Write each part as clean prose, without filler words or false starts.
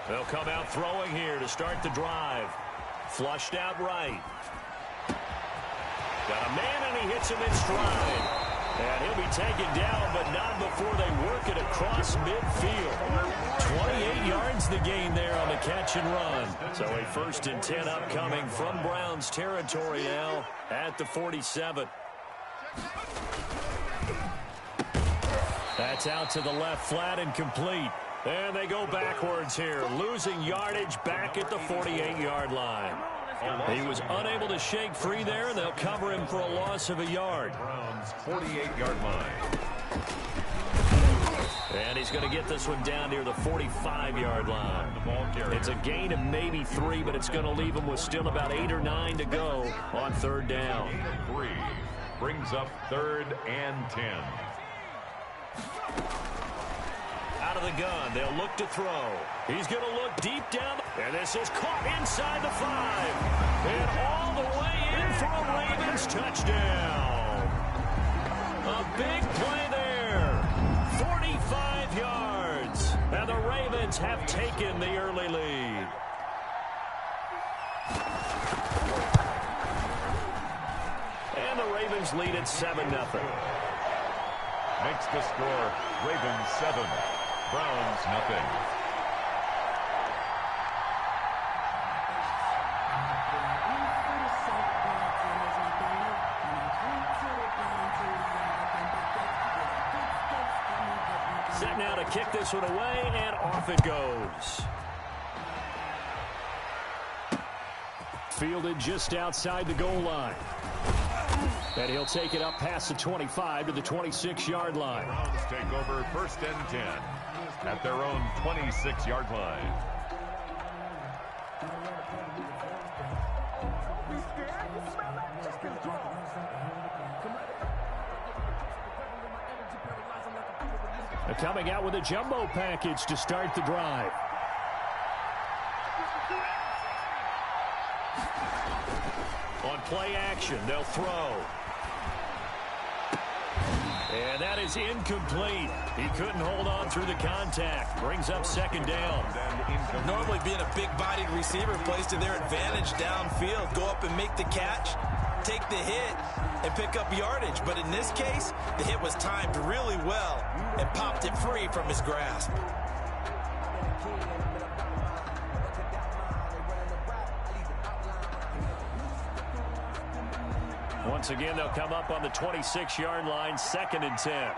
They'll come out throwing here to start the drive. Flushed out right. Got a man, and he hits him in stride. And he'll be taken down, but not before they work it across midfield. 28 yards the gain there on the catch and run. So a 1st and 10 upcoming from Browns territory now at the 47. That's out to the left, flat and complete. And they go backwards here, losing yardage back at the 48-yard line. He was unable to shake free there, and they'll cover him for a loss of a yard. Browns 48-yard line. And he's going to get this one down near the 45-yard line. It's a gain of maybe 3, but it's going to leave him with still about 8 or 9 to go on 3rd down. 3 brings up 3rd and 10. Out of the gun, they'll look to throw. He's going to look deep down, and this is caught inside the 5. And all the way in for a Ravens touchdown. A big play there. 45 yards. And the Ravens have taken the early lead. And the Ravens lead at 7-0. Makes the score Ravens 7. Browns nothing. Set now to kick this one away, and off it goes. Fielded just outside the goal line. And he'll take it up past the 25 to the 26-yard line. Browns take over 1st and 10 at their own 26-yard line. They're coming out with a jumbo package to start the drive. On play action, they'll throw. And that is incomplete. He couldn't hold on through the contact. Brings up 2nd down. Normally being a big-bodied receiver plays to their advantage downfield. Go up and make the catch, take the hit, and pick up yardage. But in this case, the hit was timed really well and popped it free from his grasp. Once again, they'll come up on the 26-yard line, 2nd and 10.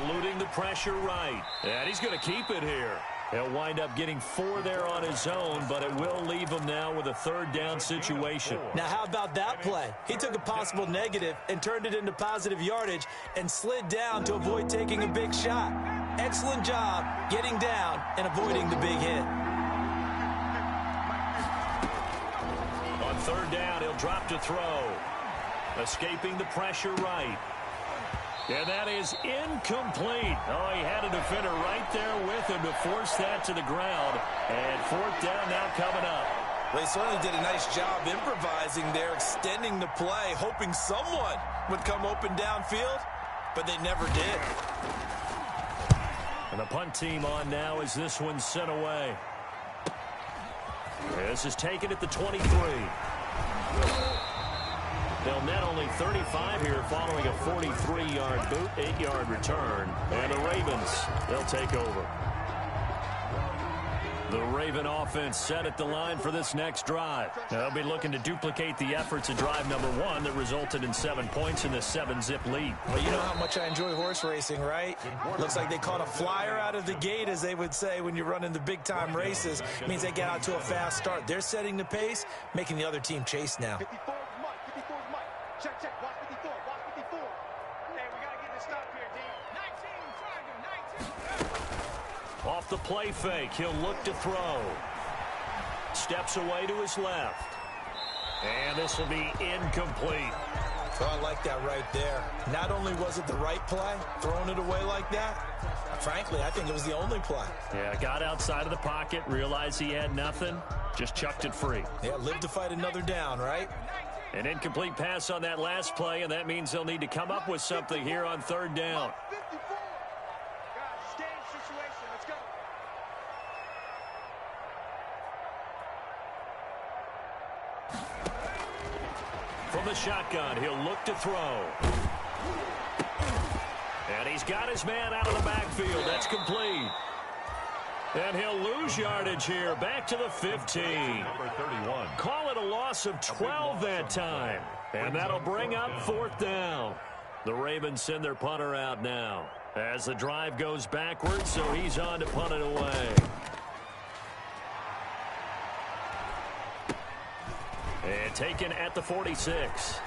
Eluding the pressure right. And he's going to keep it here. He'll wind up getting 4 there on his own, but it will leave him now with a 3rd down situation. Now, how about that play? He took a possible negative and turned it into positive yardage and slid down to avoid taking a big shot. Excellent job getting down and avoiding the big hit. On 3rd down, he'll drop to throw. Escaping the pressure right. And that is incomplete. Oh, he had a defender right there with him to force that to the ground. And 4th down now coming up. They certainly did a nice job improvising there, extending the play, hoping someone would come open downfield, but they never did. And the punt team on now as this one's sent away. This is taken at the 23. They'll net only 35 here following a 43-yard boot, 8-yard return. And the Ravens, they'll take over. The Raven offense set at the line for this next drive. Now, they'll be looking to duplicate the efforts of drive number 1 that resulted in 7 points in the 7-zip lead. Well, you know how much I enjoy horse racing, right? Looks like they caught a flyer out of the gate, as they would say when you're running the big-time races. It means they get out to a fast start. They're setting the pace, making the other team chase now. 54 is Mike. 54 is Mike. Check, check. Watch 54. Watch 54. Hey, we got to get this stop here, D. 19, 19. Off the play fake, he'll look to throw. Steps away to his left. And this will be incomplete. Oh, I like that right there. Not only was it the right play, throwing it away like that, frankly, I think it was the only play. Yeah, got outside of the pocket, realized he had nothing, just chucked it free. Yeah, live to fight another down, right? An incomplete pass on that last play, and that means they'll need to come up with something here on third down. 54. Guys, game situation. Let's go. From the shotgun, he'll look to throw. And he's got his man out of the backfield. That's complete. And he'll lose yardage here. Back to the 15. Number 31. Call it a loss of 12 that time. And that'll bring up fourth down. The Ravens send their punter out now as the drive goes backwards, so he's on to punt it away. And taken at the 46.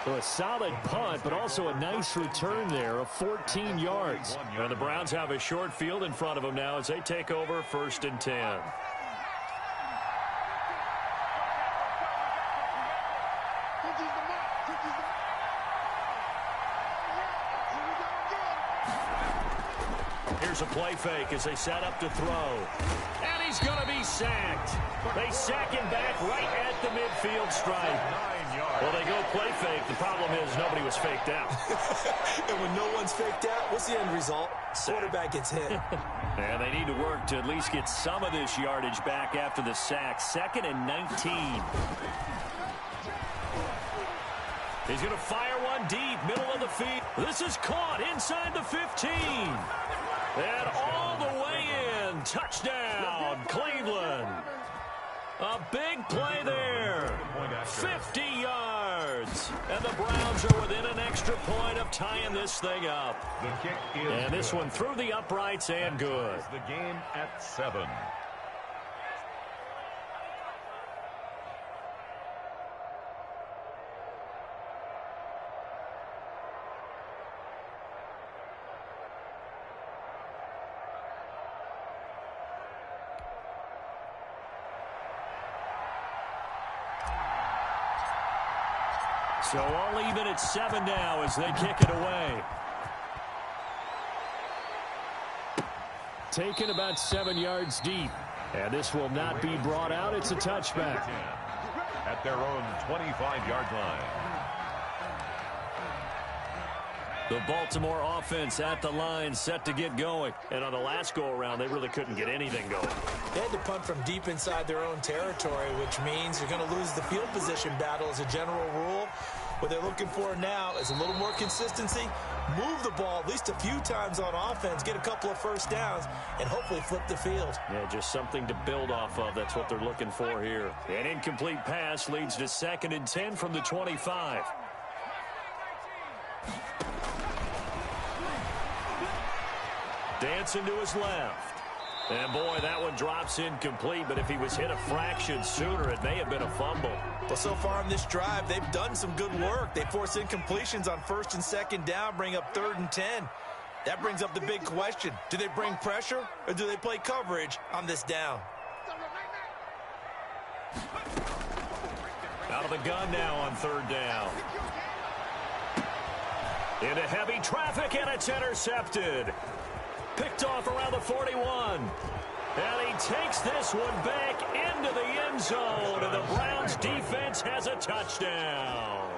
So a solid punt, but also a nice return there of 14 yards. And the Browns have a short field in front of them now as they take over 1st and 10. Here's a play fake as they set up to throw. And he's going to be sacked. They sack him back right at the midfield stripe. Well, they go play fake. The problem is nobody was faked out. And when no one's faked out, what's the end result? Quarterback gets hit. And they need to work to at least get some of this yardage back after the sack. 2nd and 19. He's going to fire one deep, middle of the field. This is caught inside the 15. And all the way in. Touchdown, Cleveland. A big play there. 50 yards. And the Browns are within an extra point of tying this thing up. The kick is and this one through the uprights and good. The game at 7. So all even at 7 now as they kick it away. Taken about 7 yards deep. And this will not be brought out. It's a touchback. At their own 25-yard line. The Baltimore offense at the line, set to get going. And on the last go-around, they really couldn't get anything going. They had to punt from deep inside their own territory, which means you're going to lose the field position battle as a general rule. What they're looking for now is a little more consistency, move the ball at least a few times on offense, get a couple of first downs, and hopefully flip the field. Yeah, just something to build off of. That's what they're looking for here. An incomplete pass leads to 2nd and 10 from the 25. Dancing to his left. And boy, that one drops incomplete, but if he was hit a fraction sooner, it may have been a fumble. Well, so far on this drive, they've done some good work. They force incompletions on 1st and 2nd down, bring up 3rd and 10. That brings up the big question. Do they bring pressure or do they play coverage on this down? Out of the gun now on 3rd down. Into heavy traffic, and it's intercepted. Picked off around the 41. And he takes this one back into the end zone, and the Browns defense has a touchdown.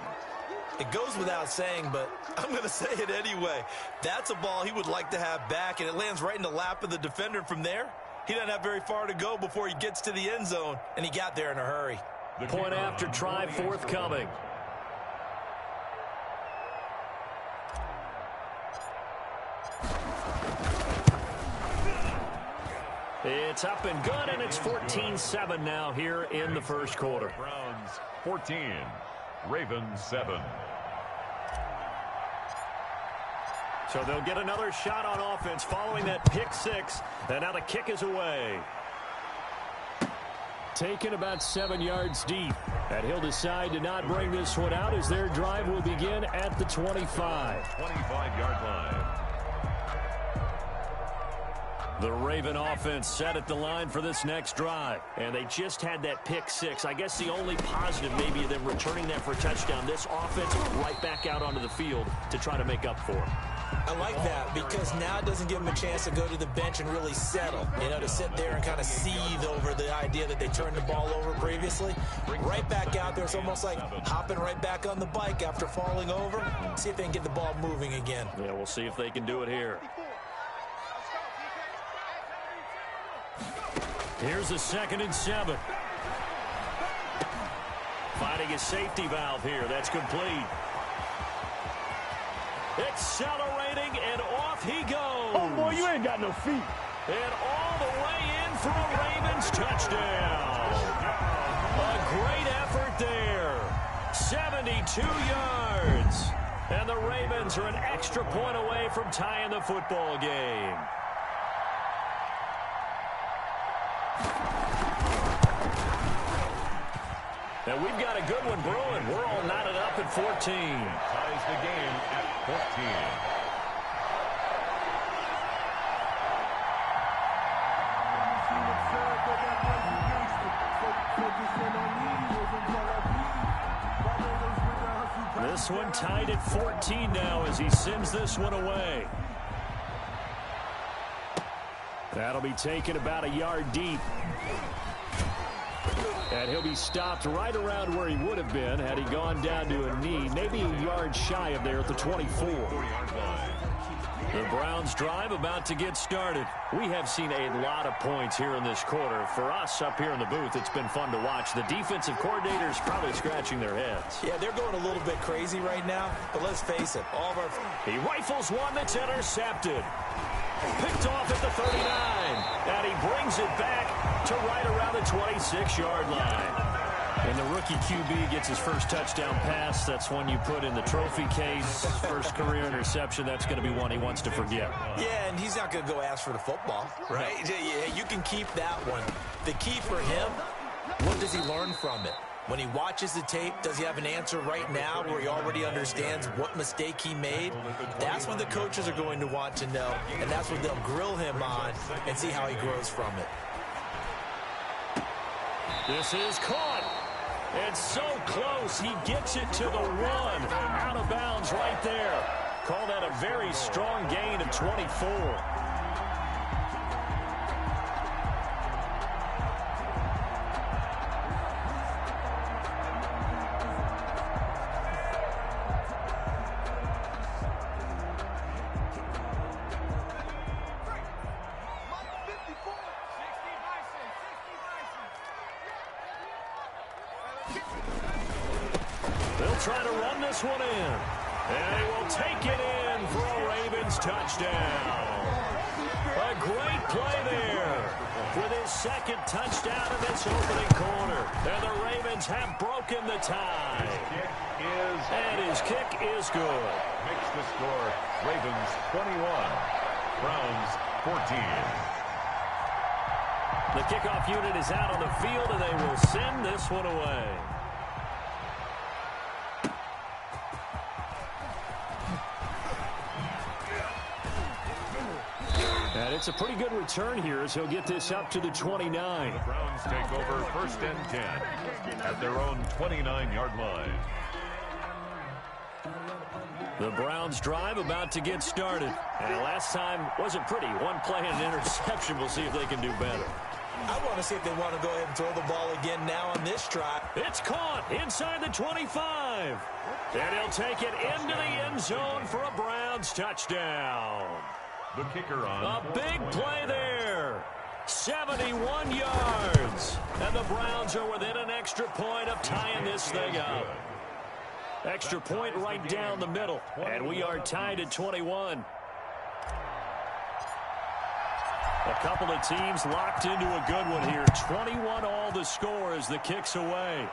It goes without saying, but I'm going to say it anyway. That's a ball he would like to have back, and it lands right in the lap of the defender from there. He doesn't have very far to go before he gets to the end zone, and he got there in a hurry. Point after try forthcoming. It's up and good, and it's 14-7 now here in the first quarter. Browns 14, Ravens 7. So they'll get another shot on offense following that pick six, and now the kick is away. Taken about 7 yards deep, and he'll decide to not bring this one out as their drive will begin at the 25. 25-yard line. The Raven offense set at the line for this next drive. And they just had that pick six. I guess the only positive maybe of them returning that for a touchdown. This offense right back out onto the field to try to make up for it. I like that because now it doesn't give them a chance to go to the bench and really settle. You know, to sit there and kind of seethe over the idea that they turned the ball over previously. Right back out there. It's almost like hopping right back on the bike after falling over. See if they can get the ball moving again. Yeah, we'll see if they can do it here. Here's a 2nd and 7. Finding a safety valve here. That's complete. Accelerating, and off he goes. Oh, boy, you ain't got no feet. And all the way in for a Ravens touchdown. A great effort there. 72 yards. And the Ravens are an extra point away from tying the football game. And we've got a good one brewing. We're all knotted up at 14. Ties the game at 14. This one tied at 14 now as he sends this one away. That'll be taken about a yard deep. And he'll be stopped right around where he would have been had he gone down to a knee, maybe a yard shy of there at the 24. The Browns drive about to get started. We have seen a lot of points here in this quarter. For us up here in the booth, it's been fun to watch. The defensive coordinators probably scratching their heads. Yeah, they're going a little bit crazy right now, but let's face it, all of our... He rifles one that's intercepted. Picked off at the 39, and he brings it back to right around the 26-yard line. And the rookie QB gets his first touchdown pass. That's one you put in the trophy case. First career interception, that's going to be one he wants to forget. Yeah, and he's not going to go ask for the football, right? Yeah, you can keep that one. The key for him, what does he learn from it? When he watches the tape, does he have an answer right now where he already understands what mistake he made? That's what the coaches are going to want to know, and that's what they'll grill him on and see how he grows from it. This is caught. And so close, he gets it to the 1. Out of bounds right there. Call that a very strong gain of 24. They'll try to run this one in. And he will take it in for a Ravens touchdown. A great play there with his 2nd touchdown in this opening quarter. And the Ravens have broken the tie. And his kick is good. Makes the score Ravens 21, Browns 14. The kickoff unit is out on the field, and they will send this one away. And it's a pretty good return here as he'll get this up to the 29. The Browns take over 1st and 10 at their own 29-yard line. The Browns drive about to get started. And last time wasn't pretty. One play and an interception. We'll see if they can do better. I want to see if they want to go ahead and throw the ball again now on this drive. It's caught inside the 25. And he'll take it into the end zone for a Browns touchdown. The kicker on. A big play there. 71 yards. And the Browns are within an extra point of tying this thing up. Extra point right down the middle. And we are tied at 21. A couple of teams locked into a good one here. 21 all the score as the kick's away.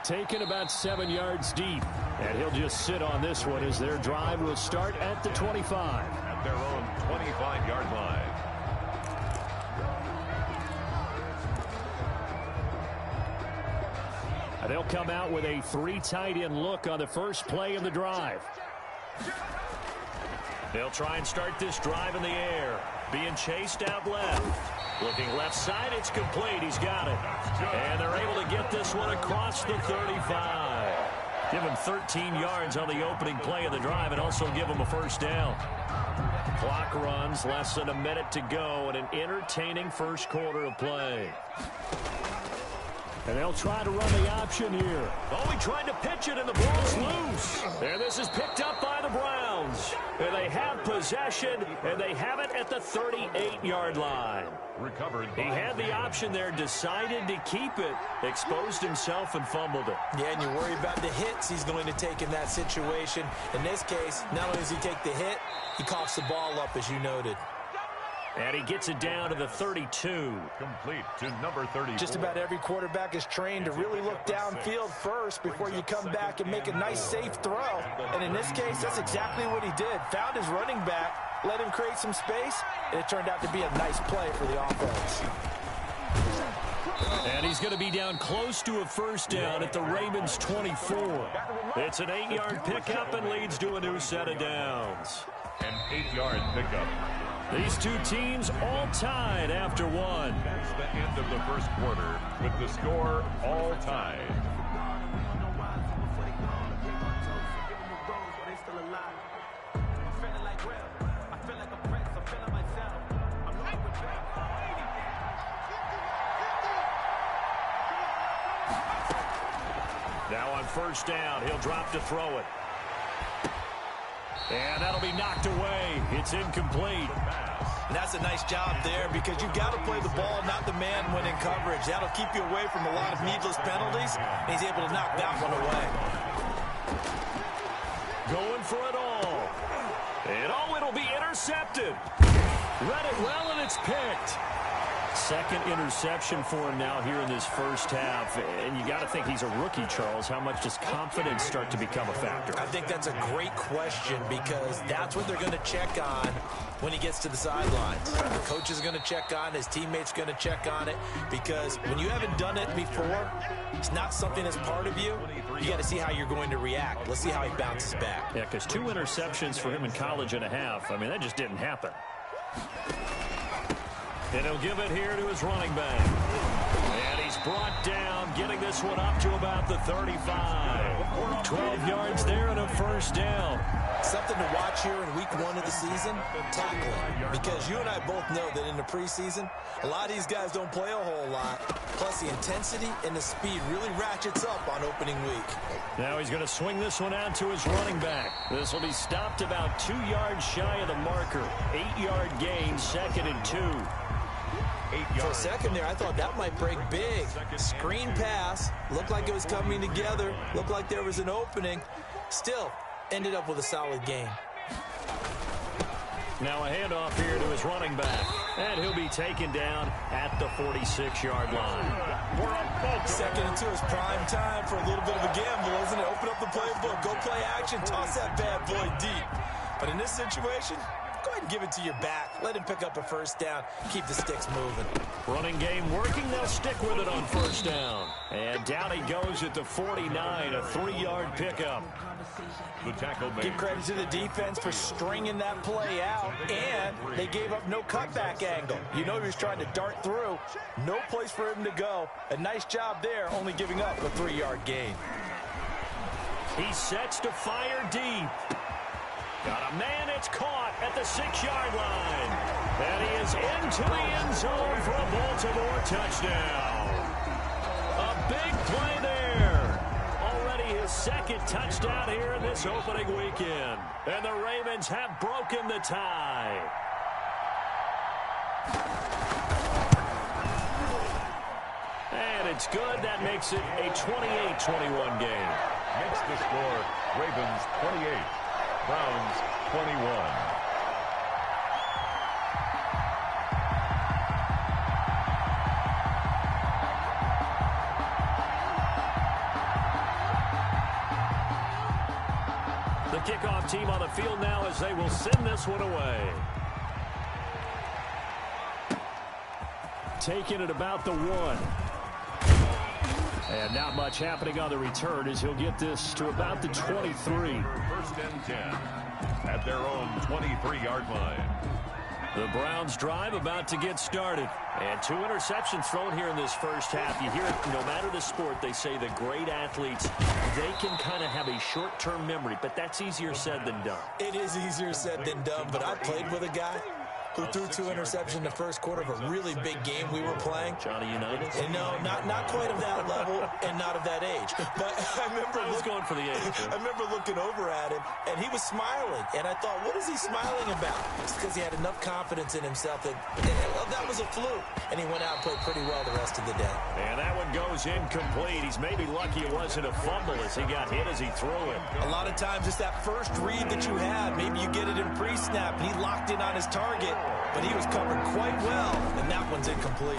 Taken about 7 yards deep. And he'll just sit on this one as their drive will start at the 25. At their own 25-yard line. And they'll come out with a 3 tight end look on the first play of the drive. They'll try and start this drive in the air. Being chased out left. Looking left side, it's complete. He's got it. And they're able to get this one across the 35. Give him 13 yards on the opening play of the drive and also give him a first down. Clock runs, less than a minute to go in an entertaining first quarter of play. And they'll try to run the option here. Oh, he tried to pitch it, and the ball's loose. And this is picked up by the Browns. And they have possession, and they have it at the 38-yard line. Recovered. He had the option there, decided to keep it, exposed himself, and fumbled it. Yeah, and you worry about the hits he's going to take in that situation. In this case, not only does he take the hit, he coughs the ball up, as you noted. And he gets it down to the 32. Complete to number 30. Just about every quarterback is trained to really look downfield first before you come back and make a nice, safe throw. And in this case, that's exactly what he did. Found his running back, let him create some space, and it turned out to be a nice play for the offense. And he's going to be down close to a first down at the Ravens 24. It's an 8-yard pickup and leads to a new set of downs. An 8-yard pickup. These two teams all tied after one. That's the end of the first quarter with the score all tied. Now on first down, he'll drop to throw it. And that'll be knocked away. It's incomplete. And that's a nice job there because you've got to play the ball, not the man when in coverage. That'll keep you away from a lot of needless penalties. And he's able to knock that one away. Going for it all. And it'll be intercepted. Read it well, and it's picked. Second interception for him now here in this first half. And you got to think he's a rookie, Charles. How much does confidence start to become a factor? I think that's a great question because that's what they're going to check on when he gets to the sidelines. The coach is going to check on, his teammates going to check on it because when you haven't done it before, it's not something that's part of you. You got to see how you're going to react. Let's see how he bounces back. Yeah, because 2 interceptions for him in college and a half. I mean, that just didn't happen. And he'll give it here to his running back. And he's brought down, getting this one up to about the 35. 12 yards there and a first down. Something to watch here in week 1 of the season, tackling. Because you and I both know that in the preseason, a lot of these guys don't play a whole lot. Plus the intensity and the speed really ratchets up on opening week. Now he's going to swing this one out to his running back. This will be stopped about 2 yards shy of the marker. 8-yard gain, 2nd and 2. For a second there, I thought that might break big. Screen pass. Looked like it was coming together. Looked like there was an opening. Still, ended up with a solid gain. Now a handoff here to his running back. And he'll be taken down at the 46-yard line. 2nd and 2 is prime time for a little bit of a gamble, isn't it? Open up the playbook. Go play action. Toss that bad boy deep. But in this situation, go ahead and give it to your back. Let him pick up a first down. Keep the sticks moving. Running game working. They'll stick with it on first down. And down he goes at the 49, a 3-yard pickup. The tackle made. Give credit to the defense for stringing that play out, and they gave up no cutback angle. You know he was trying to dart through. No place for him to go. A nice job there, only giving up a 3-yard gain. He sets to fire deep. Got a man, it's caught at the 6-yard line. And he is into the end zone for a Baltimore touchdown. A big play there. Already his 2nd touchdown here in this opening weekend. And the Ravens have broken the tie. And it's good. That makes it a 28-21 game. Makes the score Ravens 28. Browns 21. The kickoff team on the field now as they will send this one away. Taking it about the 1. And not much happening on the return as he'll get this to about the 23. 1st and 10. at their own 23-yard line. The Browns drive about to get started. And 2 interceptions thrown here in this first half. You hear it, no matter the sport, they say the great athletes, they can kind of have a short-term memory, but that's easier said than done. It is easier said than done, but I played with a guy who threw 2 interceptions in the first quarter of a really big game we were playing. Johnny Unitas? And no, not quite of that level and not of that age. But I remember going for the age. I remember looking over at him, and he was smiling. And I thought, what is he smiling about? It's because he had enough confidence in himself that that was a fluke. And he went out and played pretty well the rest of the day. And that one goes incomplete. He's maybe lucky it wasn't a fumble as he got hit as he threw it. A lot of times it's that first read that you have. Maybe you get it in pre-snap, and he locked in on his target. But he was covered quite well, and that one's incomplete.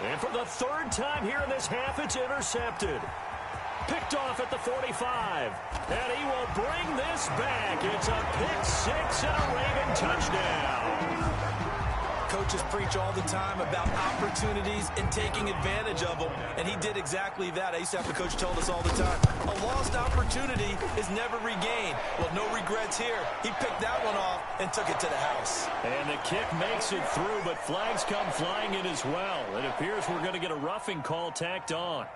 And for the 3rd time here in this half, it's intercepted. Picked off at the 45. And he will bring this back. It's a pick-6 and a Raven touchdown. Coaches preach all the time about opportunities and taking advantage of them, and he did exactly that. I used to have the coach tell us all the time, a lost opportunity is never regained. Well, no regrets here. He picked that one off and took it to the house. And the kick makes it through, but flags come flying in as well. It appears we're going to get a roughing call tacked on.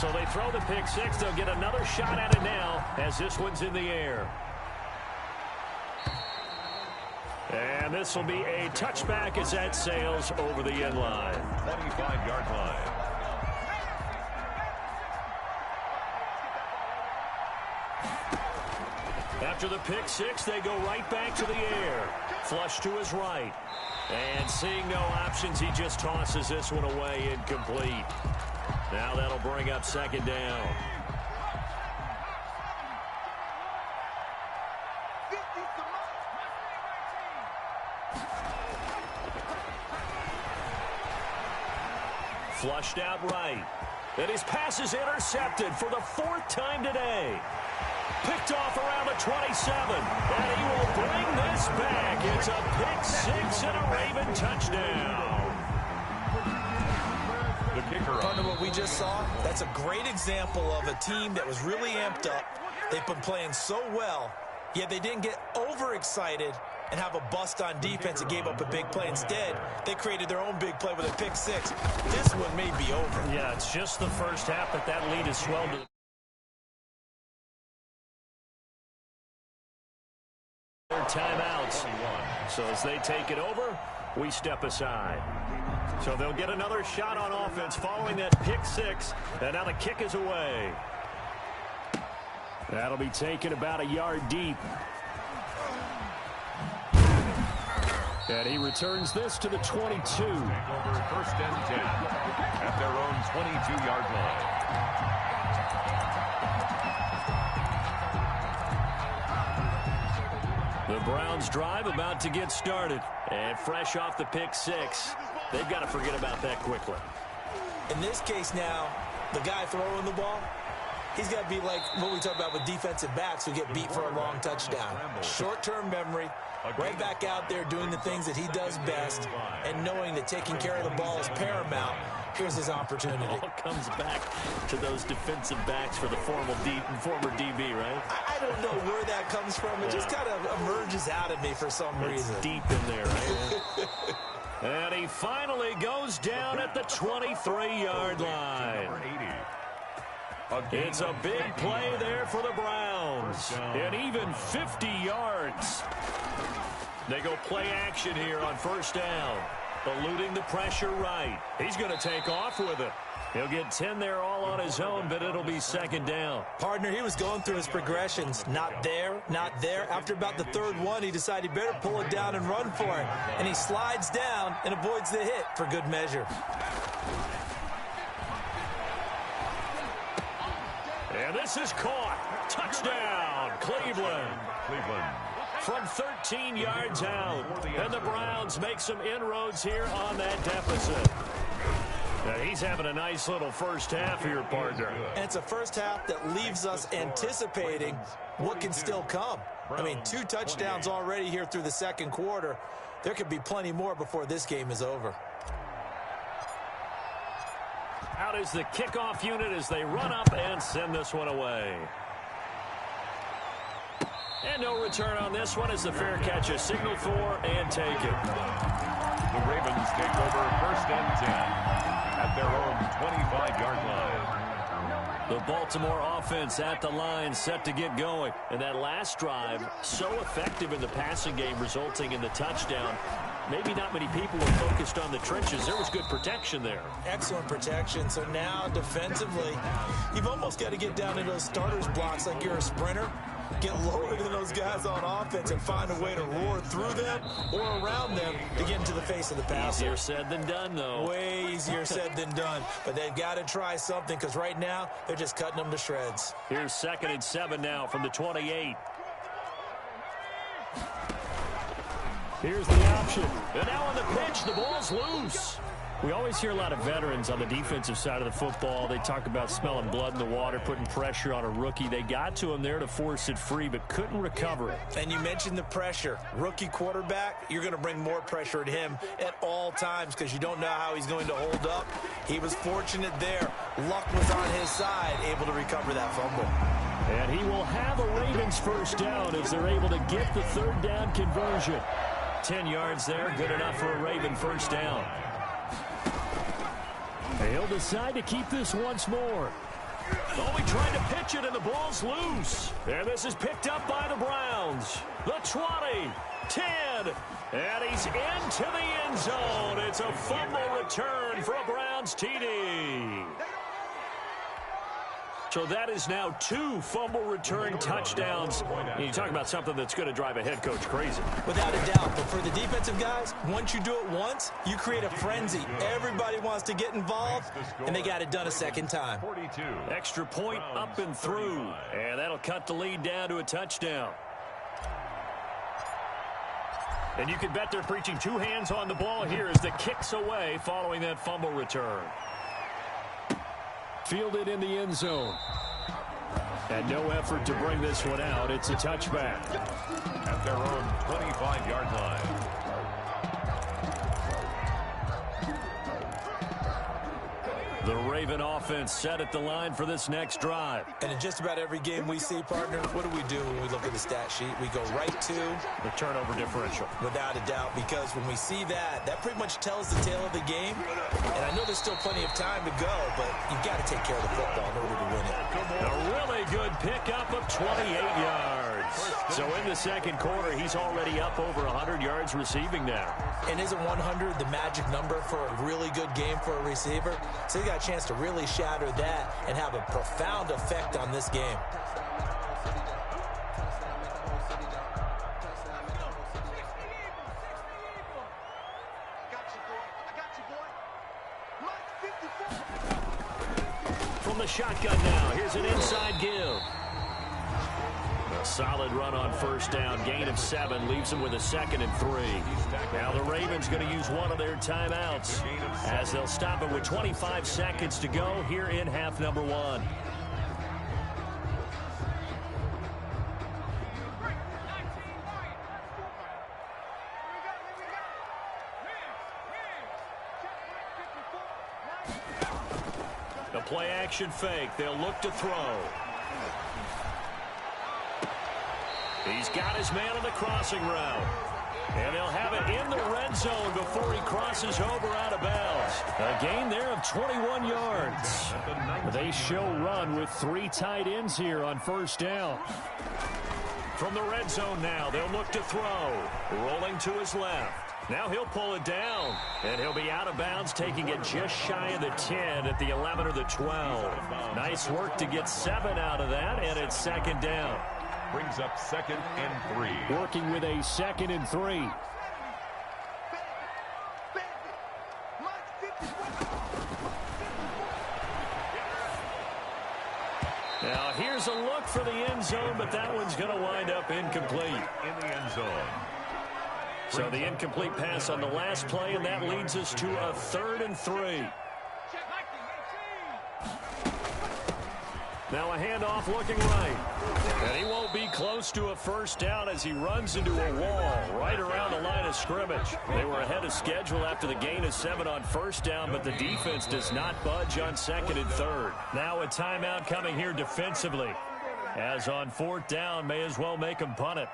So they throw the pick-6. They'll get another shot at it now as this one's in the air. And this will be a touchback as that sails over the end line. 25-yard line. After the pick-6, they go right back to the air. Flush to his right. And seeing no options, he just tosses this one away incomplete. Now that'll bring up 2nd down. Flushed out right. And his pass is intercepted for the 4th time today. Picked off around the 27. And he will bring this back. It's a pick-6 and a Raven touchdown. The kicker. Part of what we just saw, that's a great example of a team that was really amped up. They've been playing so well, yet they didn't get overexcited and have a bust on defense and gave up a big play. Instead, they created their own big play with a pick-6. This one may be over. Yeah, it's just the first half, but that lead is swelled to their timeouts. So as they take it over, we step aside. So they'll get another shot on offense following that pick-6, and now the kick is away. That'll be taken about a yard deep. And he returns this to the 22. Over 1st and 10 at their own 22-yard line. The Browns drive about to get started. And fresh off the pick-6, they've got to forget about that quickly. In this case now, the guy throwing the ball, he's got to be like what we talk about with defensive backs who get beat for a long touchdown. Short-term memory, right back out there doing the things that he does best, and knowing that taking care of the ball is paramount. Here's his opportunity. It all comes back to those defensive backs for the former DB, right? I don't know where that comes from. It just kind of emerges out of me for some reason. It's deep in there, right? And he finally goes down at the 23-yard line. It's a big play there for the Browns. And even 50 yards. They go play action here on 1st down. Eluding the pressure right. He's going to take off with it. He'll get 10 there all on his own, but it'll be 2nd down. Partner, he was going through his progressions. Not there, not there. After about the 3rd one, he decided he better pull it down and run for it. And he slides down and avoids the hit for good measure. And this is caught. Touchdown, Cleveland. From 13 yards out. And the Browns make some inroads here on that deficit. Now he's having a nice little first half here, partner. And it's a first half that leaves us anticipating what can still come. I mean, 2 touchdowns already here through the 2nd quarter. There could be plenty more before this game is over. Out is the kickoff unit as they run up and send this one away. And no return on this one as the fair catch is signaled for and taken. The Ravens take over 1st and 10 at their own 25-yard line. The Baltimore offense at the line, set to get going. And that last drive, so effective in the passing game, resulting in the touchdown. Maybe not many people were focused on the trenches. There was good protection there. Excellent protection. So now, defensively, you've almost got to get down to those starters blocks like you're a sprinter. Get lower than those guys on offense and find a way to roar through them or around them to get into the face of the passer. Easier said than done, though. Way easier said than done. But they've got to try something because right now they're just cutting them to shreds. Here's 2nd and 7 now from the 28. Here's the option. And now on the pitch, the ball's loose. We always hear a lot of veterans on the defensive side of the football. They talk about smelling blood in the water, putting pressure on a rookie. They got to him there to force it free, but couldn't recover it. And you mentioned the pressure. Rookie quarterback, you're going to bring more pressure at him at all times because you don't know how he's going to hold up. He was fortunate there. Luck was on his side, able to recover that fumble. And he will have a Ravens first down as they're able to get the 3rd down conversion. 10 yards there, good enough for a Raven first down. He'll decide to keep this once more. Oh, he tried to pitch it, and the ball's loose. And this is picked up by the Browns. The 20, 10, and he's into the end zone. It's a fumble return for a Browns TD. So that is now 2 fumble return touchdowns. And you talk about something that's going to drive a head coach crazy. Without a doubt. But for the defensive guys, once you do it once, you create a frenzy. Everybody wants to get involved, and they got it done a second time. 42. Extra point up and through. And that'll cut the lead down to a touchdown. And you can bet they're preaching 2 hands on the ball here as the kick's away following that fumble return. Fielded in the end zone. And no effort to bring this one out. It's a touchback. At their own 25-yard line. The Raven offense set at the line for this next drive. And in just about every game we see, partner, what do we do when we look at the stat sheet? We go right to the turnover differential. Without a doubt, because when we see that, that pretty much tells the tale of the game. And I know there's still plenty of time to go, but you've got to take care of the football in order to win it. A really good pickup of 28 yards. So in the second quarter, he's already up over 100 yards receiving now. And isn't 100 the magic number for a really good game for a receiver? So you got a chance to really shatter that and have a profound effect on this game. From the shotgun now, here's an inside give. A solid run on first down, gain of 7, leaves him with a 2nd and 3. Now the Ravens going to use one of their timeouts as they'll stop it with 25 seconds to go here in half number 1. The play action fake, they'll look to throw. He's got his man on the crossing route. And they'll have it in the red zone before he crosses over out of bounds. A gain there of 21 yards. They show run with 3 tight ends here on first down. From the red zone now, they'll look to throw. Rolling to his left. Now he'll pull it down. And he'll be out of bounds, taking it just shy of the 10 at the 11 or the 12. Nice work to get 7 out of that, and it's 2nd down. Brings up 2nd and 3. Working with a 2nd and 3. Now here's a look for the end zone, but that one's going to wind up incomplete. In the end zone. So the incomplete pass on the last play, and that leads us to a 3rd and 3. Now a handoff looking right. And he won't be close to a first down as he runs into a wall right around the line of scrimmage. They were ahead of schedule after the gain of 7 on first down, but the defense does not budge on second and third. Now a timeout coming here defensively. As on fourth down, may as well make him punt it.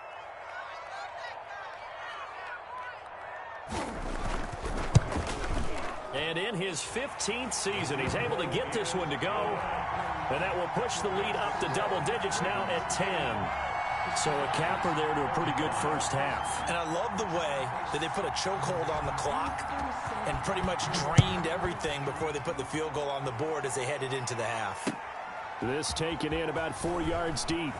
And in his 15th season, he's able to get this one to go. And that will push the lead up to double digits now at 10. So a capper there to a pretty good first half. And I love the way that they put a chokehold on the clock and pretty much drained everything before they put the field goal on the board as they headed into the half. This taken in about 4 yards deep.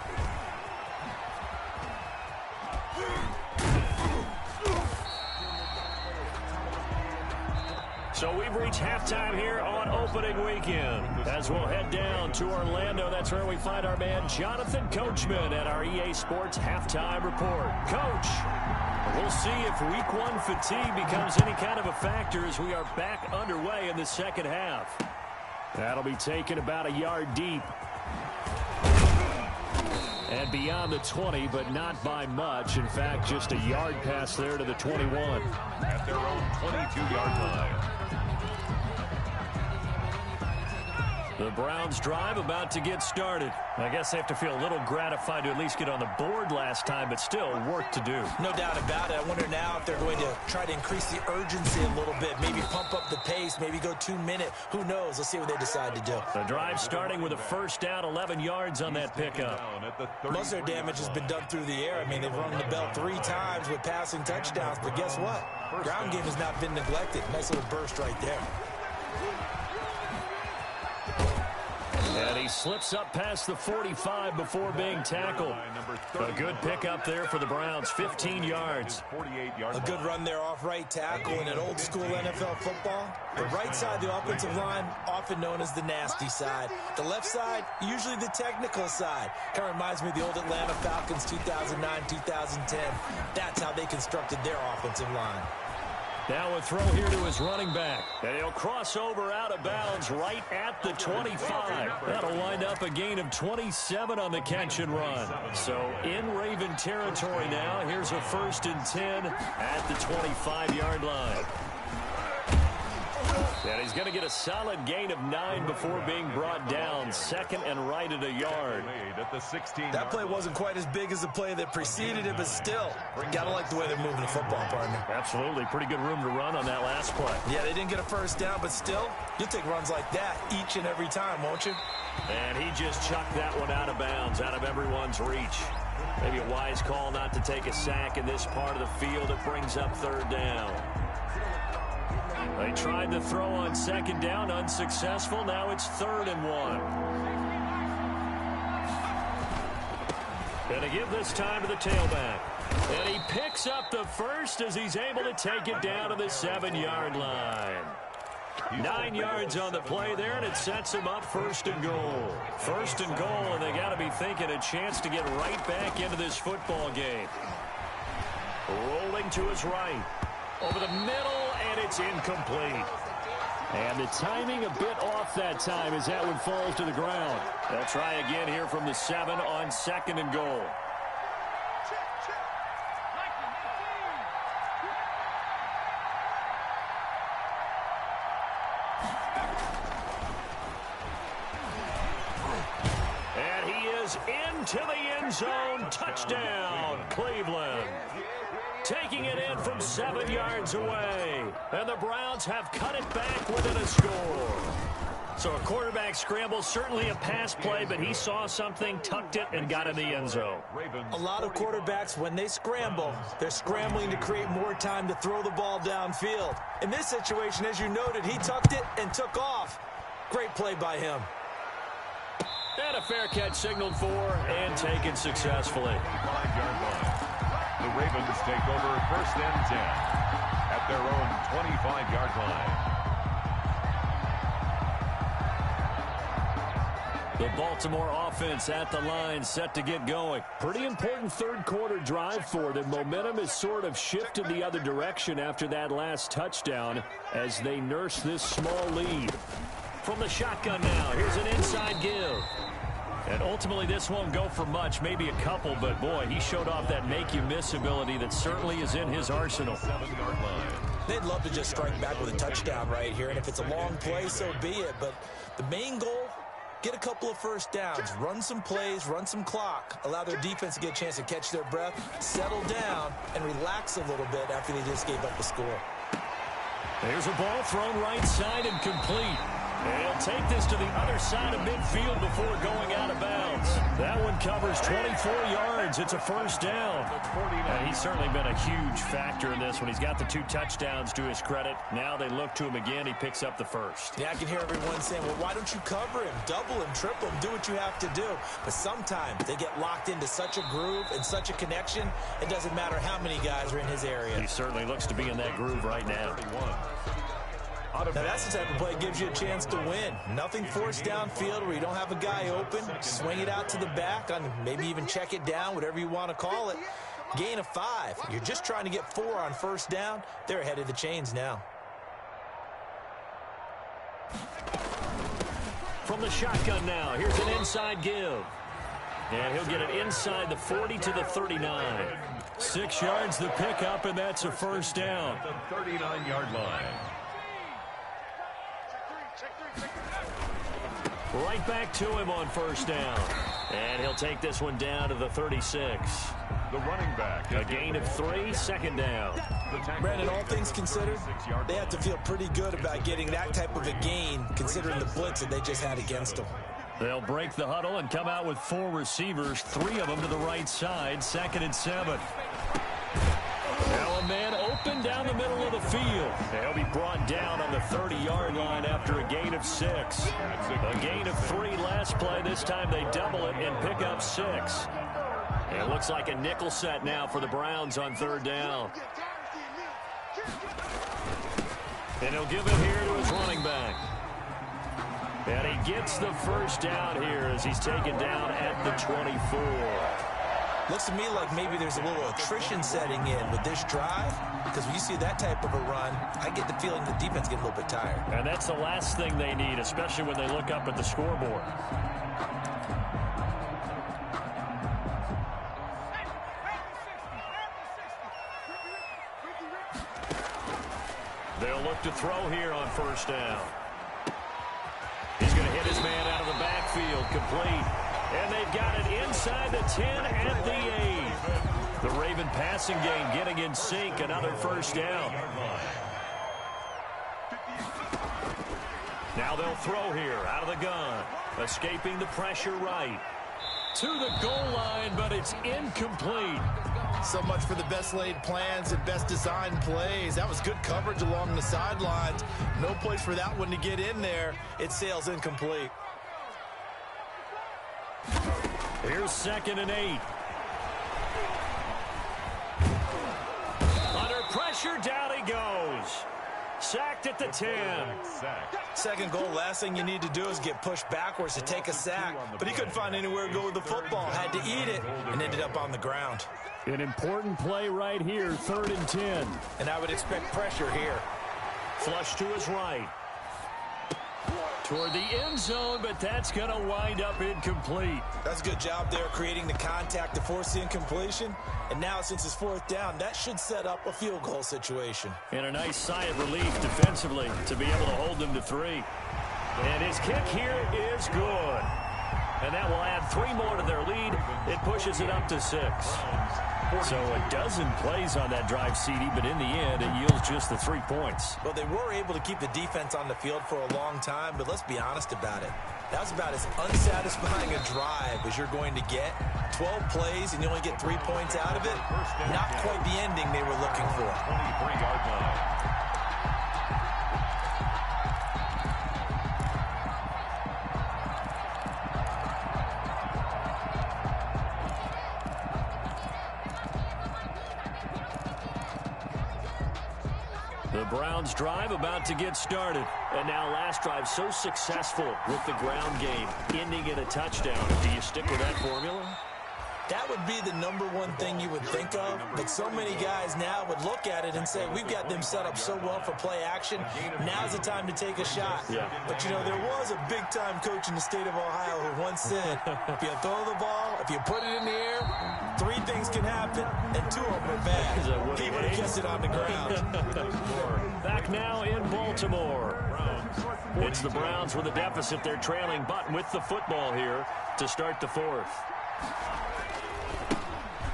So we've reached halftime here on opening weekend. As we'll head down to Orlando, that's where we find our man Jonathan Coachman at our EA Sports Halftime Report. Coach, we'll see if week one fatigue becomes any kind of a factor as we are back underway in the second half. That'll be taken about a yard deep. And beyond the 20, but not by much. In fact, just a yard pass there to the 21. At their own 22-yard line. The Browns drive about to get started. I guess they have to feel a little gratified to at least get on the board last time, but still work to do. No doubt about it. I wonder now if they're going to try to increase the urgency a little bit, maybe pump up the pace, maybe go 2 minute. Who knows? Let's see what they decide to do. The drive starting with a first down, 11 yards on that pickup. Most of their damage has been done through the air. I mean, they've rung the bell 3 times with passing touchdowns, but guess what? Ground game has not been neglected. Nice little burst right there. And he slips up past the 45 before being tackled. A good pickup there for the Browns, 15 yards. A good run there off right tackle in an old school NFL football. The right side, the offensive line, often known as the nasty side. The left side, usually the technical side. Kind of reminds me of the old Atlanta Falcons 2009, 2010. That's how they constructed their offensive line. Now a throw here to his running back. And he'll cross over out of bounds right at the 25. That'll wind up a gain of 27 on the catch and run. So in Raven territory now. Here's a 1st and 10 at the 25-yard line. And he's going to get a solid gain of 9 before being brought down. Second and right at a yard. That play wasn't quite as big as the play that preceded it, but still, got to like the way they're moving the football, partner. Absolutely. Pretty good room to run on that last play. Yeah, they didn't get a first down, but still, you'll take runs like that each and every time, won't you? And he just chucked that one out of bounds, out of everyone's reach. Maybe a wise call not to take a sack in this part of the field. It brings up 3rd down. They tried to throw on 2nd down, unsuccessful. Now it's 3rd and 1. Going to give this time to the tailback. And he picks up the first as he's able to take it down to the 7-yard line. 9 yards on the play there, and it sets him up 1st and goal. 1st and goal, and they got to be thinking a chance to get right back into this football game. Rolling to his right. Over the middle, and it's incomplete. And the timing a bit off that time as that one falls to the ground. They'll try again here from the 7 on 2nd and goal. And he is into the end zone. Touchdown, Cleveland. Taking it in from 7 yards away. And the Browns have cut it back within a score. So a quarterback scramble, certainly a pass play, but he saw something, tucked it, and got in the end zone. A lot of quarterbacks, when they scramble, they're scrambling to create more time to throw the ball downfield. In this situation, as you noted, he tucked it and took off. Great play by him. And a fair catch signaled for and taken successfully. The Ravens take over 1st and 10 at their own 25-yard line. The Baltimore offense at the line, set to get going. Pretty important 3rd quarter drive for them. Momentum has sort of shifted the other direction after that last touchdown as they nurse this small lead. From the shotgun now, here's an inside give. And ultimately, this won't go for much, maybe a couple, but boy, he showed off that make-you-miss ability that certainly is in his arsenal. 7-yard line. They'd love to just strike back with a touchdown right here, and if it's a long play, so be it. But the main goal, get a couple of first downs, run some plays, run some clock, allow their defense to get a chance to catch their breath, settle down, and relax a little bit after they just gave up a score. There's a ball thrown right side and complete. And he'll take this to the other side of midfield before going out of bounds. That one covers 24 yards. It's a first down. And he's certainly been a huge factor in this when he's got the 2 touchdowns to his credit. Now they look to him again. He picks up the first. Yeah, I can hear everyone saying, well, why don't you cover him? Double him, triple him, do what you have to do. But sometimes they get locked into such a groove and such a connection, it doesn't matter how many guys are in his area. He certainly looks to be in that groove right now. Now that's the type of play that gives you a chance to win. Nothing forced downfield where you don't have a guy open. Swing it out to the back, on maybe even check it down, whatever you want to call it. Gain of 5. You're just trying to get 4 on first down. They're ahead of the chains now. From the shotgun now, here's an inside give. And he'll get it inside the 40 to the 39. 6 yards the pickup, and that's a first down. The 39-yard line. Right back to him on first down. And he'll take this one down to the 36. The running back. A gain of 3, second down. Brandon, all things considered, they have to feel pretty good about getting that type of a gain considering the blitz that they just had against them. They'll break the huddle and come out with 4 receivers, 3 of them to the right side, 2nd and 7. Now a man open down the middle of the field. He'll be brought down on the 30-yard line after a gain of 6. A gain of 3 last play. This time they double it and pick up 6. It looks like a nickel set now for the Browns on 3rd down. And he'll give it here to his running back. And he gets the first down here as he's taken down at the 24. Looks to me like maybe there's a little attrition setting in with this drive, because when you see that type of a run, I get the feeling the defense getting a little bit tired. And that's the last thing they need, especially when they look up at the scoreboard. They'll look to throw here on first down. He's going to hit his man out of the backfield, complete. And they've got it inside the 10 at the 8. The Raven passing game getting in sync. Another first down. Now they'll throw here out of the gun. Escaping the pressure right. To the goal line, but it's incomplete. So much for the best laid plans and best designed plays. That was good coverage along the sidelines. No place for that one to get in there. It sails incomplete. Here's 2nd and 8. Under pressure, down he goes. Sacked at the 10. Second goal, last thing you need to do is get pushed backwards to take a sack. But he couldn't find anywhere to go with the football. Had to eat it and ended up on the ground. An important play right here, 3rd and 10. And I would expect pressure here. Flush to his right. Toward the end zone, but that's going to wind up incomplete. That's a good job there creating the contact to force the incompletion. And now since it's 4th down, that should set up a field goal situation. And a nice sigh of relief defensively to be able to hold them to 3. And his kick here is good. And that will add 3 more to their lead. It pushes it up to 6. So a dozen plays on that drive, CD, but in the end, it yields just the 3 points. Well, they were able to keep the defense on the field for a long time, but let's be honest about it. That was about as unsatisfying a drive as you're going to get. 12 plays and you only get 3 points out of it. Not quite the ending they were looking for. 23-yard line. The Browns drive about to get started. And now last drive so successful with the ground game, ending in a touchdown. Do you stick with that formula? That would be the number one thing you would think of, but so many guys now would look at it and say, we've got them set up so well for play action. Now's the time to take a shot. Yeah. But, you know, there was a big-time coach in the state of Ohio who once said, if you throw the ball, if you put it in the air, 3 things can happen, and 2 of them are bad. He would have kept it on the ground. Back now in Baltimore. It's the Browns with a deficit. They're trailing, but with the football here to start the 4th.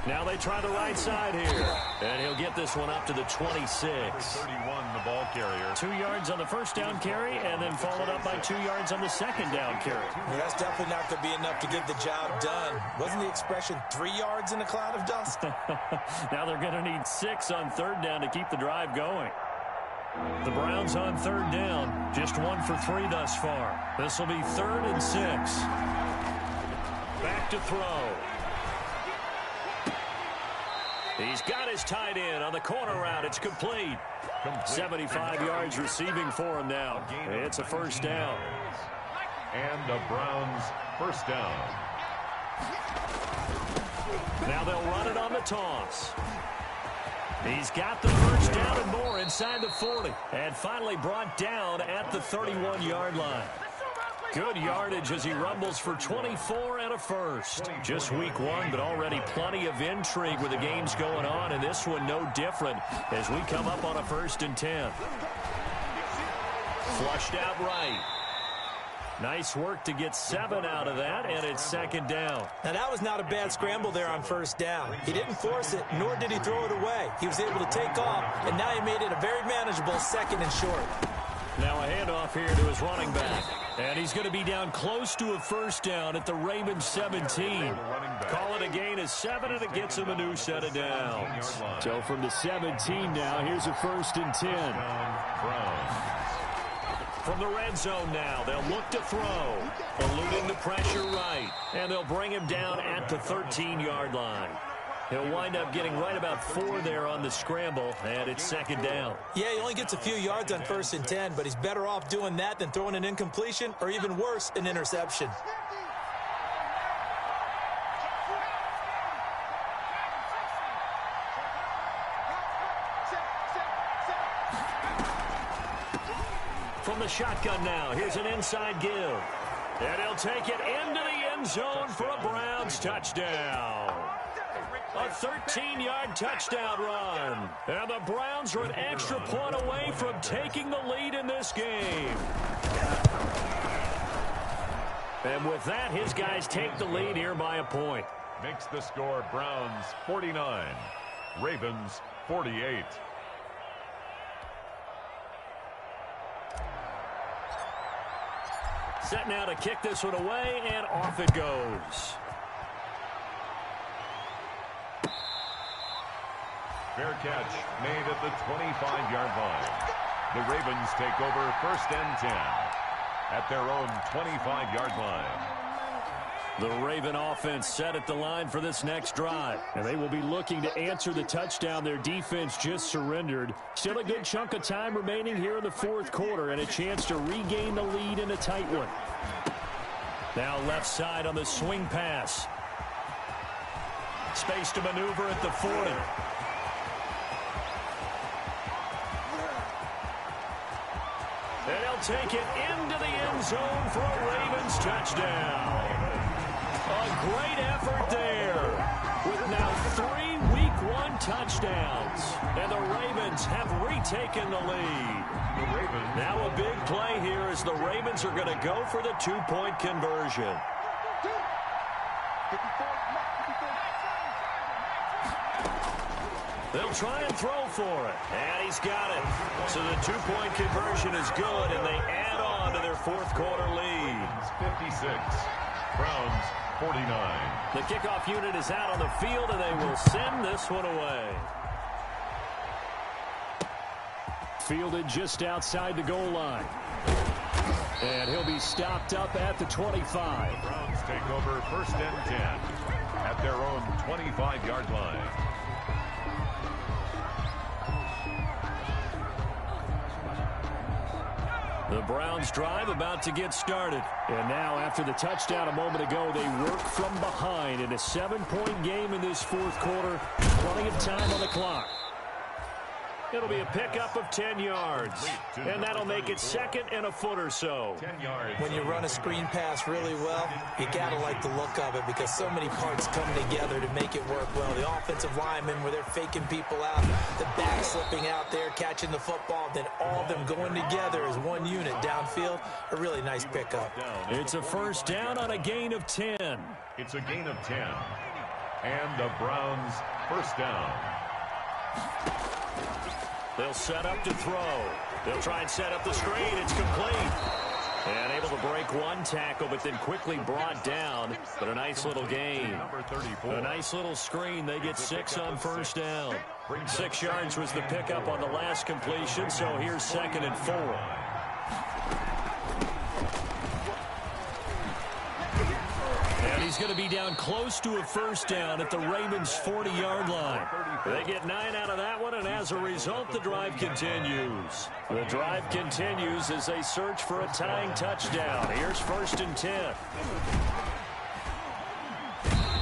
Now they try the right side here. And he'll get this one up to the 26. 31, the ball carrier. 2 yards on the first down carry, and then followed up by 2 yards on the second down carry. Yeah, that's definitely not going to be enough to get the job done. Wasn't the expression 3 yards in a cloud of dust? Now they're going to need 6 on 3rd down to keep the drive going. The Browns on 3rd down, just 1 for 3 thus far. This will be 3rd and 6. Back to throw. He's got his tight end on the corner route. It's complete. 75 yards receiving for him now. It's a first down. And the Browns first down. Now they'll run it on the toss. He's got the first down and more inside the 40. And finally brought down at the 31-yard line. Good yardage as he rumbles for 24 and a first. Just week 1, but already plenty of intrigue with the games going on, and this one no different as we come up on a 1st and 10. Flushed out right. Nice work to get 7 out of that, and it's 2nd down. Now, that was not a bad scramble there on 1st down. He didn't force it, nor did he throw it away. He was able to take off, and now he made it a very manageable 2nd and short. Now a handoff here to his running back. And he's going to be down close to a first down at the Ravens 17. Call it a gain of 7, and it gets him a new set of downs. So from the 17 now, here's a 1st and 10. From the red zone now, they'll look to throw. Eluding the pressure right. And they'll bring him down at the 13-yard line. He'll wind up getting right about 4 there on the scramble, and it's 2nd down. Yeah, he only gets a few yards on 1st and 10, but he's better off doing that than throwing an incompletion or even worse, an interception. From the shotgun now, here's an inside give. And he'll take it into the end zone for a Browns touchdown. A 13-yard touchdown run. And the Browns are an extra point away from taking the lead in this game. And with that, his guys take the lead here by a point. Makes the score Browns 49, Ravens 48. Set now to kick this one away, and off it goes. Fair catch made at the 25-yard line. The Ravens take over 1st and 10 at their own 25-yard line. The Raven offense set at the line for this next drive. And they will be looking to answer the touchdown their defense just surrendered. Still a good chunk of time remaining here in the 4th quarter and a chance to regain the lead in a tight one. Now left side on the swing pass. Space to maneuver at the 40. And he'll take it into the end zone for a Ravens touchdown. A great effort there with now 3 Week 1 touchdowns. And the Ravens have retaken the lead. Now a big play here as the Ravens are going to go for the 2-point conversion. They'll try and throw for it. And he's got it. So the 2-point conversion is good, and they add on to their 4th quarter lead. 56, Browns 49. The kickoff unit is out on the field, and they will send this one away. Fielded just outside the goal line. And he'll be stopped up at the 25. Browns take over 1st and 10 at their own 25-yard line. The Browns drive about to get started. And now after the touchdown a moment ago, they work from behind in a 7-point game in this fourth quarter. Plenty of time on the clock. It'll be a pickup of 10 yards. And that'll make it second and a foot or so. 10 yards. When you run a screen pass really well, you got to like the look of it because so many parts come together to make it work well. The offensive linemen where they're faking people out, the back slipping out there, catching the football, then all of them going together as one unit downfield. A really nice pickup. It's a first down on a gain of 10. It's a gain of 10. And the Browns first down. They'll set up to throw. They'll try and set up the screen. It's complete. And able to break one tackle, but then quickly brought down. But a nice little gain. A nice little screen. They get 6 on first down. 6 yards was the pickup on the last completion, so here's second and 4. And he's going to be down close to a first down at the Ravens' 40-yard line. They get 9 out of that one, and as a result, the drive continues. The drive continues as they search for a tying touchdown. Here's first and 10.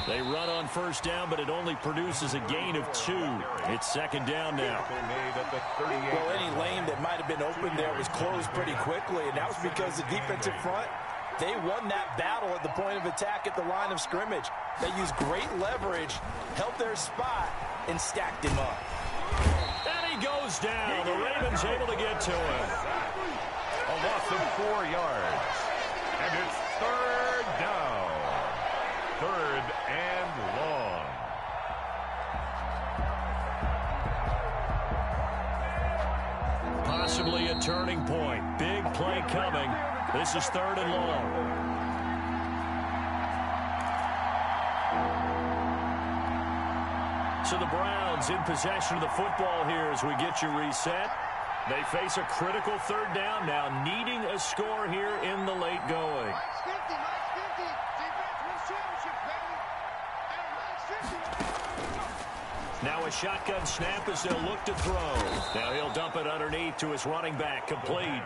They run on first down, but it only produces a gain of 2. It's second down now. Well, any lane that might have been open there was closed pretty quickly, and that was because the defensive front, they won that battle at the point of attack at the line of scrimmage. They used great leverage, held their spot, and stacked him up. And he goes down. The Ravens able to get to him. A loss of 4 yards. And it's third down. Third and long. Possibly a turning point. Big play coming. This is third and long. So the Browns in possession of the football here as we get you reset. They face a critical third down now, needing a score here in the late going. Now a shotgun snap as they'll look to throw. Now he'll dump it underneath to his running back, complete.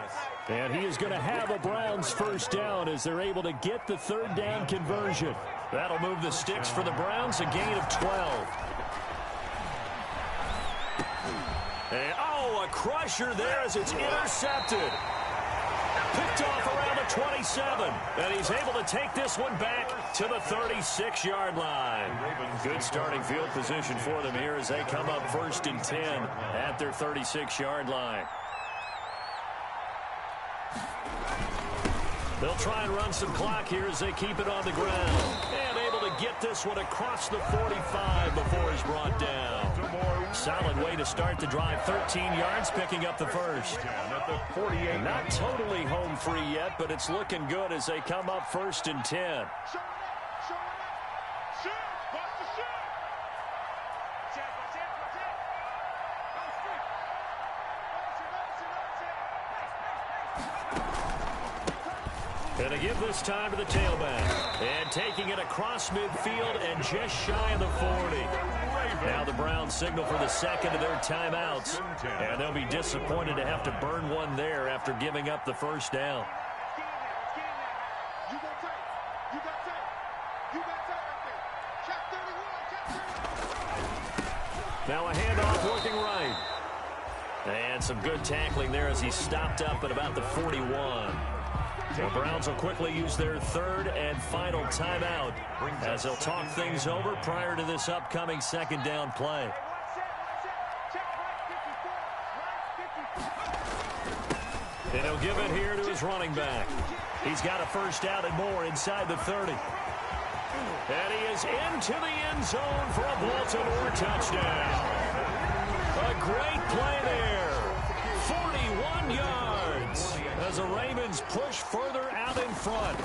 And he is going to have a Browns first down as they're able to get the third down conversion. That'll move the sticks for the Browns, a gain of 12. And, a crusher there as it's intercepted. Picked off around the 27. And he's able to take this one back to the 36-yard line. Good starting field position for them here as they come up first and 10 at their 36-yard line. They'll try and run some clock here as they keep it on the ground. And able to get this one across the 45 before he's brought down. Solid way to start the drive. 13 yards, picking up the first. Not totally home free yet, but it's looking good as they come up first and 10. And they give this time to the tailback. And taking it across midfield and just shy of the 40. Now the Browns signal for the second of their timeouts. And they'll be disappointed to have to burn one there after giving up the first down. Now a handoff working right. And some good tackling there as he stopped up at about the 41. The Browns will quickly use their third and final timeout as they'll talk things over prior to this upcoming second down play. And he'll give it here to his running back. He's got a first down and more inside the 30. And he is into the end zone for a Baltimore touchdown. A great play there. 41 yards as the Ravens push further out in front.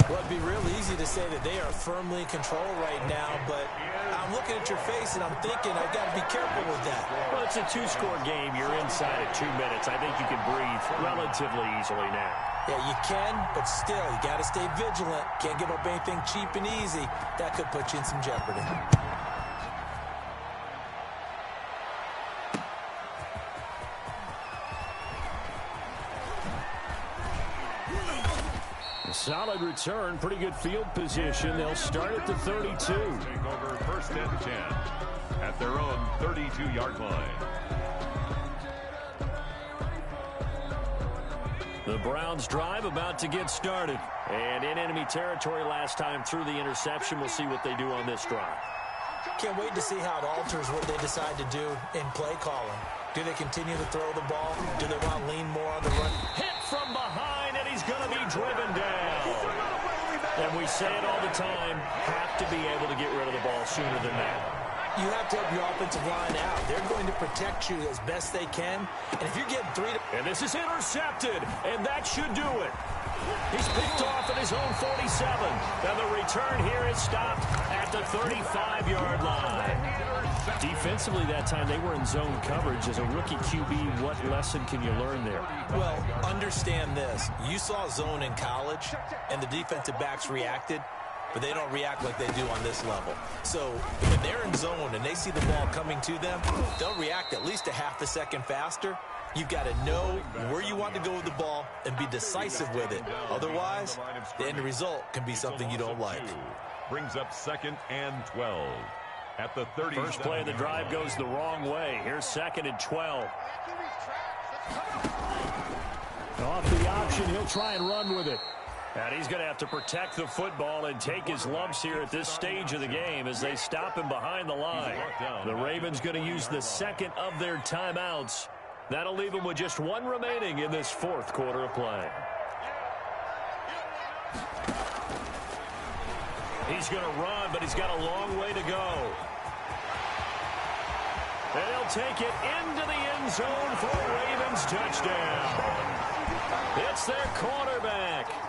Well, it'd be real easy to say that they are firmly in control right now, but I'm looking at your face and I'm thinking I've got to be careful with that. Well, it's a two-score game. You're inside at 2 minutes. I think you can breathe relatively easily now. Yeah, you can, but still, you got to stay vigilant. Can't give up anything cheap and easy. That could put you in some jeopardy. Solid return, pretty good field position. They'll start at the 32. Take over first and 10 at their own 32-yard line. The Browns drive about to get started. And in enemy territory last time through the interception. We'll see what they do on this drive. Can't wait to see how it alters what they decide to do in play calling. Do they continue to throw the ball? Do they want to lean more on the run? Hit from behind, and he's going to be driven down. And we say it all the time, have to be able to get rid of the ball sooner than that. You have to help your offensive line out. They're going to protect you as best they can. And if you're getting And this is intercepted, and that should do it. He's picked off at his own 47. And the return here is stopped at the 35-yard line. Defensively that time, they were in zone coverage. As a rookie QB, what lesson can you learn there? Well, understand this. You saw zone in college, and the defensive backs reacted, but they don't react like they do on this level. So when they're in zone and they see the ball coming to them, they'll react at least a half a second faster. You've got to know where you want to go with the ball and be decisive with it. Otherwise, the end result can be something you don't like. Brings up 2nd and 12 at the 30. First play of the drive goes the wrong way. Here's 2nd and 12. Off the option, he'll try and run with it. And he's going to have to protect the football and take his lumps here at this stage of the game as they stop him behind the line. The Ravens going to use the second of their timeouts. That'll leave him with just one remaining in this fourth quarter of play. He's going to run, but he's got a long way to go. And he'll take it into the end zone for a Ravens touchdown. It's their quarterback.